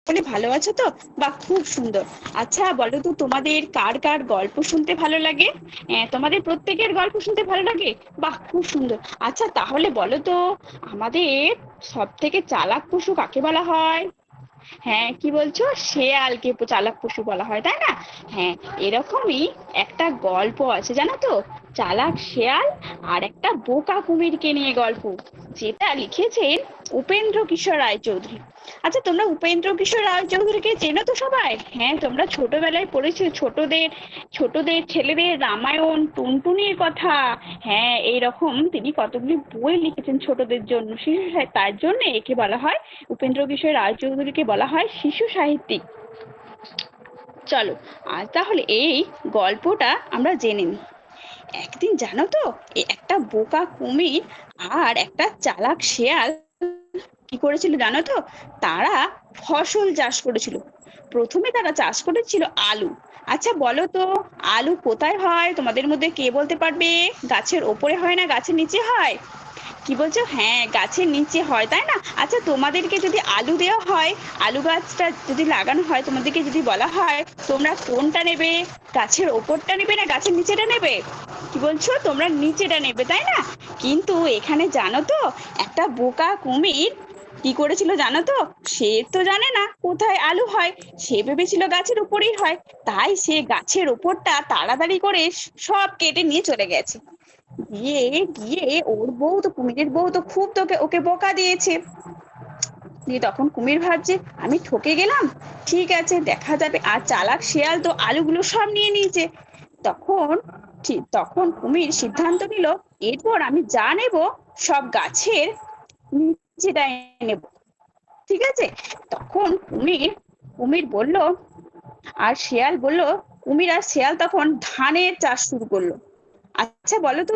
সকলে ভালো আছো তো? বাহ, খুব সুন্দর। আচ্ছা বলো তো, তোমাদের কার কার গল্প শুনতে ভালো লাগে? তোমাদের প্রত্যেকের গল্প শুনতে ভালো লাগে? বাহ, খুব সুন্দর। আচ্ছা তাহলে বলো তো, আমাদের সব থেকে চালাক পশু কাকে বলা হয়? হ্যাঁ, কি বলছো? শেয়ালকে চালাক পশু বলা হয়, তাই না? হ্যাঁ, এরকমই একটা গল্প আছে জানো তো, চালাক শেয়াল আর একটা বোকা কুমিরকে নিয়ে গল্প, যেটা লিখেছেন উপেন্দ্র কিশোর রায়চৌধুরী। আচ্ছা, তোমরা উপেন্দ্র কিশোর রায়চৌধুরীকে চেনো তো সবাই? হ্যাঁ, তোমরা ছোটবেলায় পড়েছো ছোটদের ছোটদের ছেলেদের রামায়ণ, টুনটুনির কথা। হ্যাঁ, এইরকম তিনি কতগুলি বই লিখেছেন ছোটদের জন্য, শিশু সাহিত্য, তার জন্য একে বলা হয়, উপেন্দ্র কিশোর রায়চৌধুরীকে বলা হয় শিশু সাহিত্যিক। চলো, আজ তাহলে এই গল্পটা আমরা জেনে নিই। একদিন জানো তো, একটা বোকা কুমির আর একটা চালাক শেয়াল কি করেছিল জানো তো? তারা ফসল চাষ করেছিল। প্রথমে তারা চাষ করেছিল আলু। আচ্ছা বলো তো, আলু কোথায় হয়? তোমাদের মধ্যে কে বলতে পারবে? গাছের ওপরে হয় না গাছের নিচে হয়? কি বলছো? হ্যাঁ, গাছের নিচে হয়, তাই না? আচ্ছা, তোমাদেরকে যদি আলু দেওয়া হয়, আলু গাছটা যদি লাগানো হয়, তোমাদেরকে যদি বলা হয় তোমরা কোনটা নেবে, গাছের ওপরটা নেবে না গাছের নিচেটা নেবে? কি বলছো? তোমরা নিচেটা নেবে, তাই না? কিন্তু এখানে জানো তো, একটা বোকা কুমির কি করেছিল জানো তো? সে তো জানে না কোথায় আলু হয়, সে ভেবেছিল গাছের উপরেই হয়। তাই সে গাছের ওপরটা তাড়াতাড়ি করে সব কেটে নিয়ে চলে গেছে। গিয়ে গিয়ে ওর বউ তো, কুমিরের বউ তো খুব ওকে বকা দিয়েছে। দিয়ে তখন কুমির ভাবছে, আমি ঠকে গেলাম, ঠিক আছে দেখা যাবে। আর চালাক শেয়াল তো আলুগুলো সব নিয়ে নিয়েছে। তখন তখন কুমির সিদ্ধান্ত নিল, এরপর আমি যা নেব সব গাছের নিচেটাই নেব। ঠিক আছে? তখন কুমির কুমির বলল, আর শেয়াল বলল, কুমির আর শেয়াল তখন ধানের চাষ শুরু করলো। আচ্ছা বলো তো,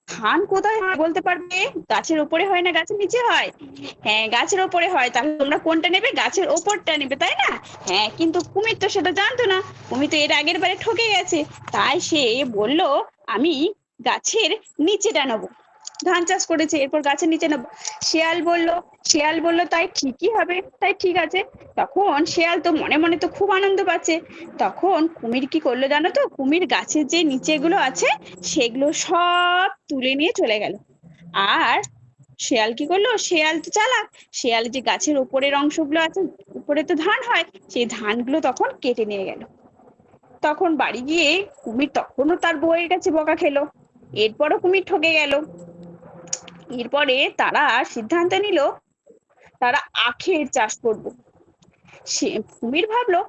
ধান কোথায় হয় বলতে পারবে? গাছের উপরে হয় না গাছের নিচে হয়? হ্যাঁ, গাছের ওপরে হয়। তাহলে তোমরা কোনটা নেবে? গাছের ওপরটা নেবে, তাই না? হ্যাঁ, কিন্তু কুমির তো সেটা জানতো না, কুমির তো এর আগের বারে ঠকে গেছে। তাই সে বলল, আমি গাছের নিচেটা নেবো। ধান চাষ করেছে, এরপর গাছের নিচে নেবো। শেয়াল বলল তাই ঠিকই হবে, তাই ঠিক আছে। তখন শেয়াল তো মনে মনে তো খুব আনন্দ পাচ্ছে। তখন কুমির কি করলো জানো তো? কুমির গাছের যে নিচেগুলো আছে সেগুলো সব তুলে নিয়ে চলে গেল। আর শেয়াল কি করলো? শেয়াল তো চালাক, শেয়াল যে গাছের উপরের অংশগুলো আছে, উপরে তো ধান হয়, সেই ধানগুলো তখন কেটে নিয়ে গেল। তখন বাড়ি গিয়ে কুমির তখনও তার বউয়ের কাছে বকা খেলো। এরপরও কুমির ঠকে গেল। এরপরে তারা সিদ্ধান্ত নিল, তারা আখের চাষ করবে। সে কুমির ভাবলো,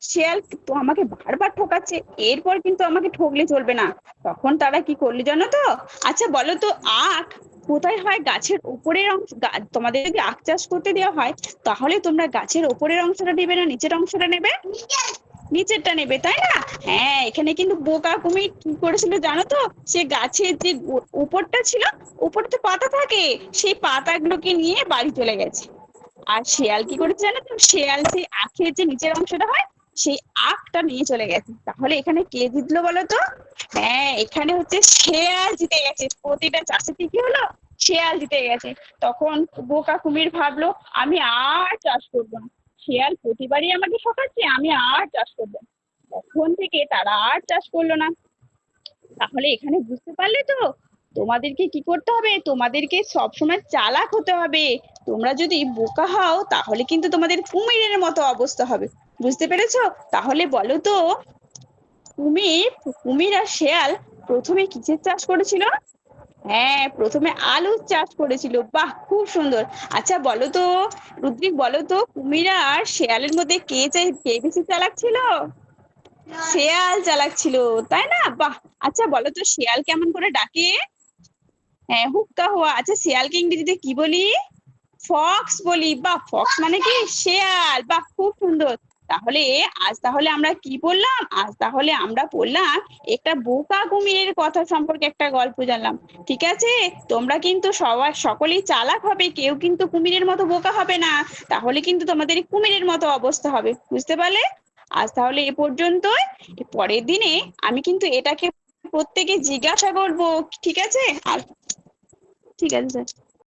শেয়াল তো আমাকে বারবার ঠকাচ্ছে, এরপর কিন্তু আমাকে ঠকলে চলবে না। তখন তারা কি করলো জানো তো? আচ্ছা বলো তো, আখ কোথায় হয়? গাছের উপরের অংশ। তোমাদের যদি আখ চাষ করতে দেওয়া হয়, তাহলে তোমরা গাছের উপরের অংশটা নেবে না নিচের অংশটা নেবে? নিচেরটা নেবে, তাই না? হ্যাঁ, এখানে কিন্তু বোকা কুমির কি করেছিল জানো তো? সে গাছের যে উপরটা ছিল, উপরে তো পাতা থাকে, সেই পাতাগুলোকে নিয়ে বাড়ি চলে গেছে। আর শেয়াল কি করেছে জানো তো? শেয়াল সেই আখের যে নিচের অংশটা হয়, সেই আখটা নিয়ে চলে গেছে। তাহলে এখানে কে জিতলো বলো তো? হ্যাঁ, এখানে হচ্ছে শেয়াল জিতে গেছে। প্রতিটা চাষে কি হলো? শেয়াল জিতে গেছে। তখন বোকা কুমির ভাবলো, আমি আর চাষ করবো না, শেয়াল প্রতিবারই আমাকে ঠকাচ্ছে, আমি আর চাষ করবো না। তখন থেকে তারা আর চাষ করলো না। তাহলে এখানে বুঝতে পারলে তো, তোমাদেরকে কি করতে হবে? তোমাদেরকে সবসময় চালাক হতে হবে। তোমরা যদি বোকা হও, তাহলে কিন্তু তোমাদের কুমিরের মতো অবস্থা হবে। বুঝতে পেরেছো? তাহলে বলো তো, কুমির কুমির আর শেয়াল প্রথমে কিসের চাষ করেছিল? হ্যাঁ, প্রথমে আলুর চাষ করেছিল। বাহ, খুব সুন্দর। আচ্ছা বলো তো, রুদ্রিক বলো তো, কুমির আর শেয়ালের মধ্যে কে বেশি চালাক ছিল? শেয়াল চালাক ছিল, তাই না? বাহ। আচ্ছা বলো তো, শেয়াল কেমন করে ডাকে? হ্যাঁ, হুক্কা হুয়া। আচ্ছা, শেয়ালকে ইংরেজিতে কি বলি? ফক্স বলি। বাহ, ফক্স মানে কি? শেয়াল। বাহ, খুব সুন্দর। তাহলে আমরা কি বললাম? আজ তাহলে আমরা পড়লাম একটা বোকা কুমিরের কথা সম্পর্কে একটা গল্প জানলাম। ঠিক আছে? তোমরা কিন্তু সবাই সকলেই চালাক হবে, কেউ কিন্তু কুমিরের মতো বোকা হবে না। তাহলে কিন্তু তোমাদের কুমিরের মতো অবস্থা হবে। বুঝতে পারলে? আজ তাহলে এ পর্যন্তই। পরের দিনে আমি কিন্তু এটাকে প্রত্যেকে জিজ্ঞাসা করবো। ঠিক আছে? আর ঠিক আছে স্যার।